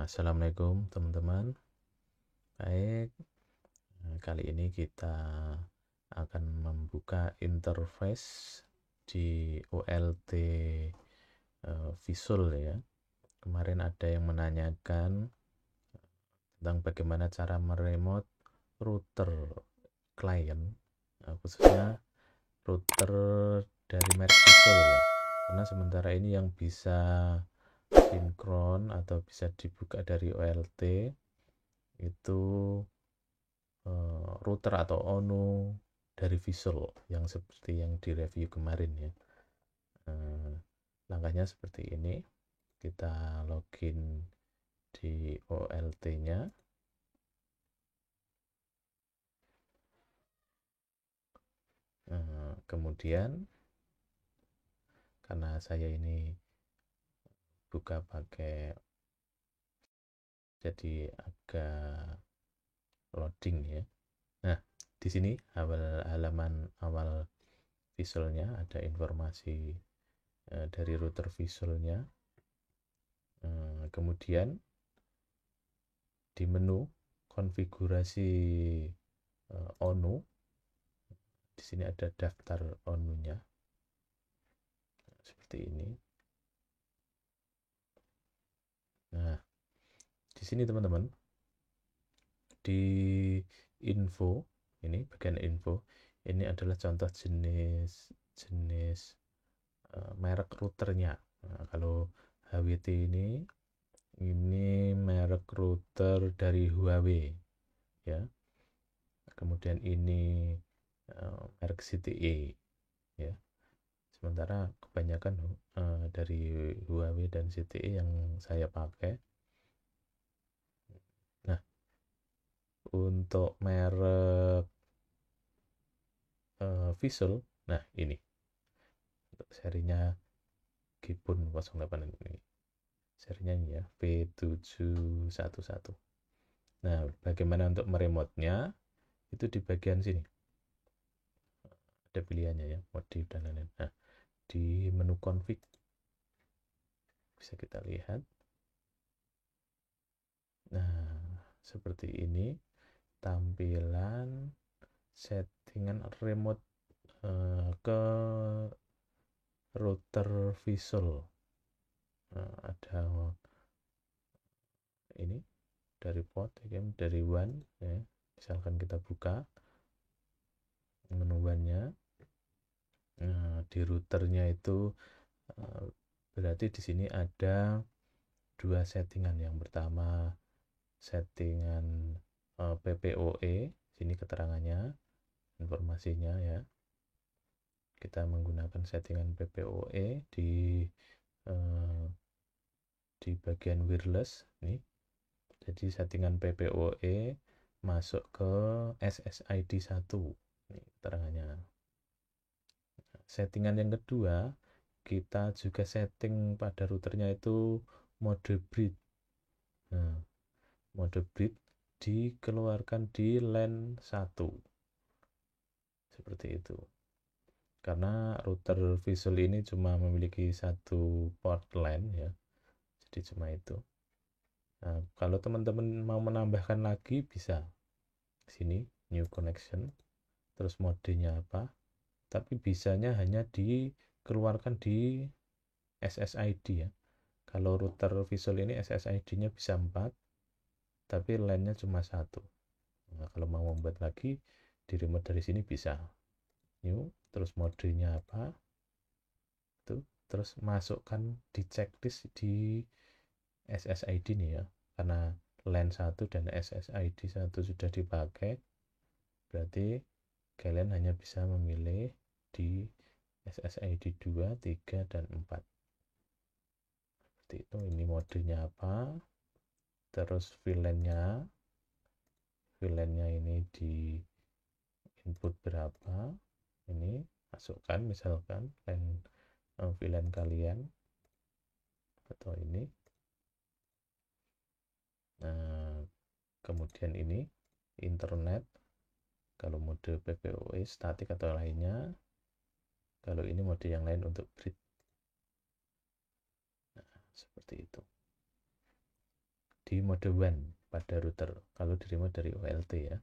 Assalamualaikum teman-teman. Baik, kali ini kita akan membuka interface di OLT Visual ya. Kemarin ada yang menanyakan tentang bagaimana cara meremote router klien, khususnya router dari merek Visual ya. Karena sementara ini yang bisa sinkron atau bisa dibuka dari OLT itu router atau ONU dari Visual yang seperti yang di review kemarin ya. Langkahnya seperti ini, kita login di OLT nya, kemudian karena saya ini buka pakai jadi agak loading ya. Nah, di sini halaman awal Visualnya ada informasi dari router Visualnya. Kemudian di menu konfigurasi ONU, di sini ada daftar ONU-nya seperti ini. Nah, di sini teman-teman, di info ini, bagian info ini adalah contoh jenis merek routernya. Nah, kalau HWT ini merek router dari Huawei ya. Kemudian ini merek CTE ya. Sementara kebanyakan dari Huawei dan CTE yang saya pakai. Nah, untuk merek Visual, nah ini untuk serinya Gipun 08 ini, serinya ini ya, V711. Nah, bagaimana untuk meremotenya? Itu di bagian sini ada pilihannya ya, modif dan lain-lain. Nah, di menu config bisa kita lihat. Nah, seperti ini tampilan settingan remote ke router Visual. Nah, ada ini dari port ya, dari WAN ya. Misalkan kita buka menu WAN-nya. Nah, di routernya itu berarti di sini ada dua settingan. Yang pertama settingan PPOE, sini keterangannya, informasinya ya. Kita menggunakan settingan PPOE di bagian wireless nih. Jadi settingan PPOE masuk ke SSID 1. Ini keterangannya. Settingan yang kedua, kita juga setting pada routernya itu mode bridge. Nah, mode bridge dikeluarkan di LAN 1. Seperti itu. Karena router Visual ini cuma memiliki satu port LAN ya. Jadi cuma itu. Nah, kalau teman-teman mau menambahkan lagi bisa. Sini new connection, terus modenya apa. Tapi bisanya hanya dikeluarkan di SSID ya. Kalau router Visual ini SSID-nya bisa 4, tapi LAN-nya cuma 1. Nah, kalau mau membuat lagi di remote dari sini bisa. New, terus modenya apa? Tuh, terus masukkan di checklist di SSID nih ya. Karena LAN 1 dan SSID 1 sudah dipakai, berarti kalian hanya bisa memilih di SSID 2, 3, dan 4. Seperti itu. Ini modenya apa, terus VLAN-nya ini di input berapa, ini masukkan misalkan VLAN kalian atau ini. Nah, kemudian ini internet, kalau mode PPOE statik atau lainnya, kalau ini mode yang lain untuk bridge. Nah, seperti itu. di mode WAN pada router kalau di remote dari OLT ya.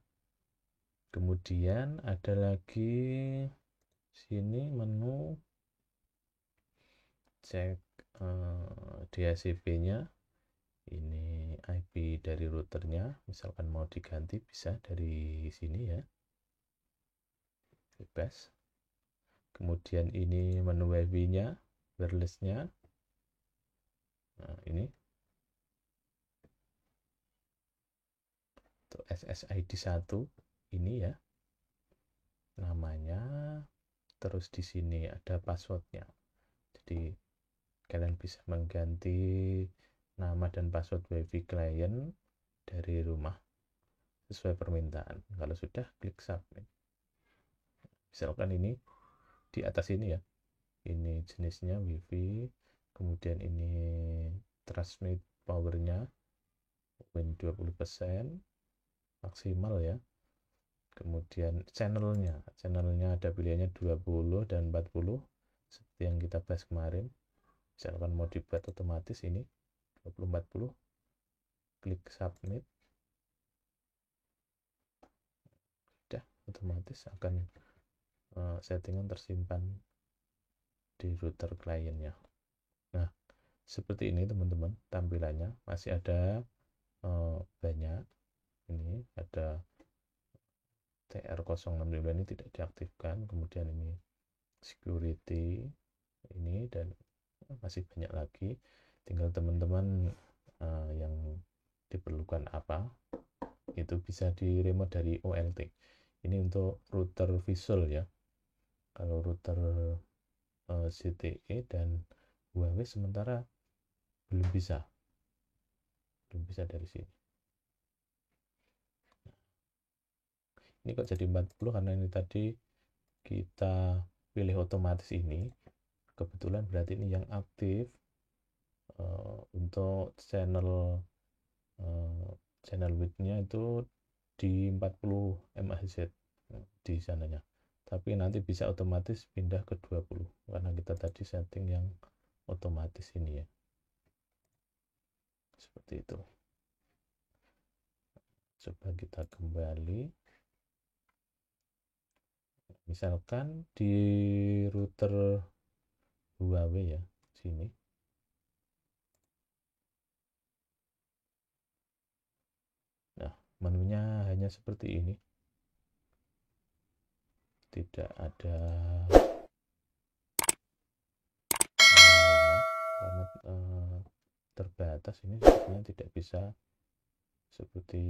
Kemudian ada lagi sini menu cek DHCP-nya. Ini IP dari routernya, misalkan mau diganti bisa dari sini ya, bebas. Kemudian ini menu WiFi-nya, wireless-nya. Nah, ini untuk SSID 1 ini ya namanya. Terus di sini ada passwordnya. Jadi kalian bisa mengganti nama dan password WiFi client dari rumah sesuai permintaan. Kalau sudah, klik submit. Misalkan ini di atas ini ya, ini jenisnya WiFi, kemudian ini transmit powernya win 20% maksimal ya. Kemudian channelnya ada pilihannya 20 dan 40 seperti yang kita bahas kemarin. Misalkan mau dibuat otomatis ini 20-40, klik submit, sudah otomatis akan settingan tersimpan di router kliennya. Nah, seperti ini teman-teman tampilannya. Masih ada banyak. Ini ada TR065 ini tidak diaktifkan, kemudian ini security ini, dan masih banyak lagi. Tinggal teman-teman yang diperlukan apa itu bisa di remote dari OLT. Ini untuk router visual ya. Kalau router CTE dan Huawei sementara belum bisa dari sini. Ini kok jadi 40 karena ini tadi kita pilih otomatis ini. Kebetulan berarti ini yang aktif untuk channel width-nya itu di 40 MHz di sananya. Tapi nanti bisa otomatis pindah ke 20 karena kita tadi setting yang otomatis ini ya. Seperti itu. Coba kita kembali. Misalkan di router Huawei ya, sini. Nah, menunya hanya seperti ini. Tidak ada karena terbatas. Ini sepertinya tidak bisa seperti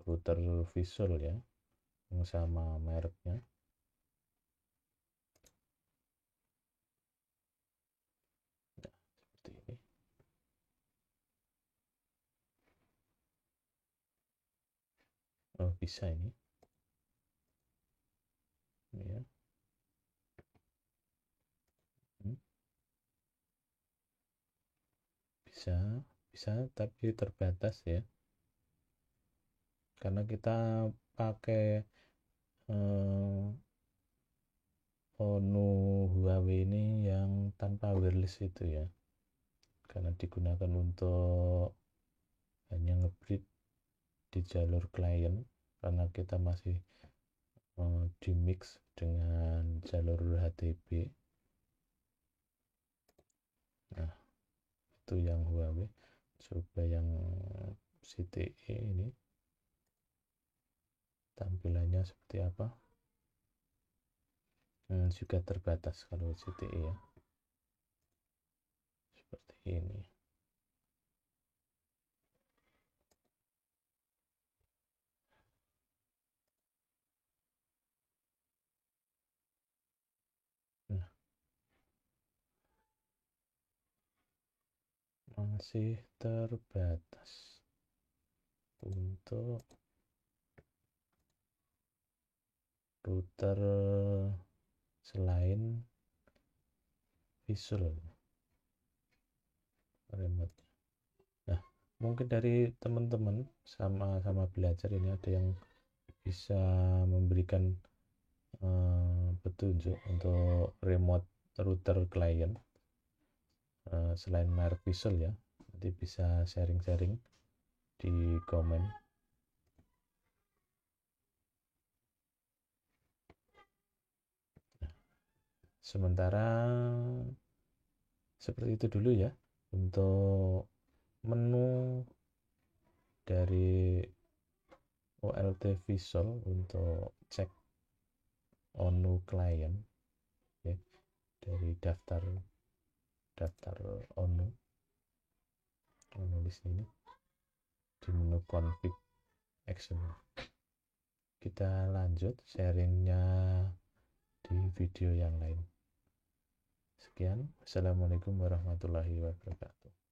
router visual ya, yang sama mereknya. Nah, seperti ini. Oh, bisa ini. Ini ya. Bisa tapi terbatas ya, karena kita pakai Ono Huawei ini yang tanpa wireless itu ya, karena digunakan untuk hanya ngebreed di jalur klien, karena kita masih di mix dengan jalur HTB. Nah, itu yang Huawei. Coba yang CTE ini tampilannya seperti apa. Juga terbatas kalau CTE ya, seperti ini. Nah, masih terbatas untuk router selain visual remote. Nah, mungkin dari teman-teman sama-sama belajar ini ada yang bisa memberikan petunjuk untuk remote router client selain merek visual ya. Nanti bisa sharing-sharing di komen. Nah, sementara seperti itu dulu ya untuk menu dari OLT Visual untuk cek ONU klien ya, dari daftar ONU list ini di menu config action. Kita lanjut sharingnya di video yang lain. Sekian, assalamualaikum warahmatullahi wabarakatuh.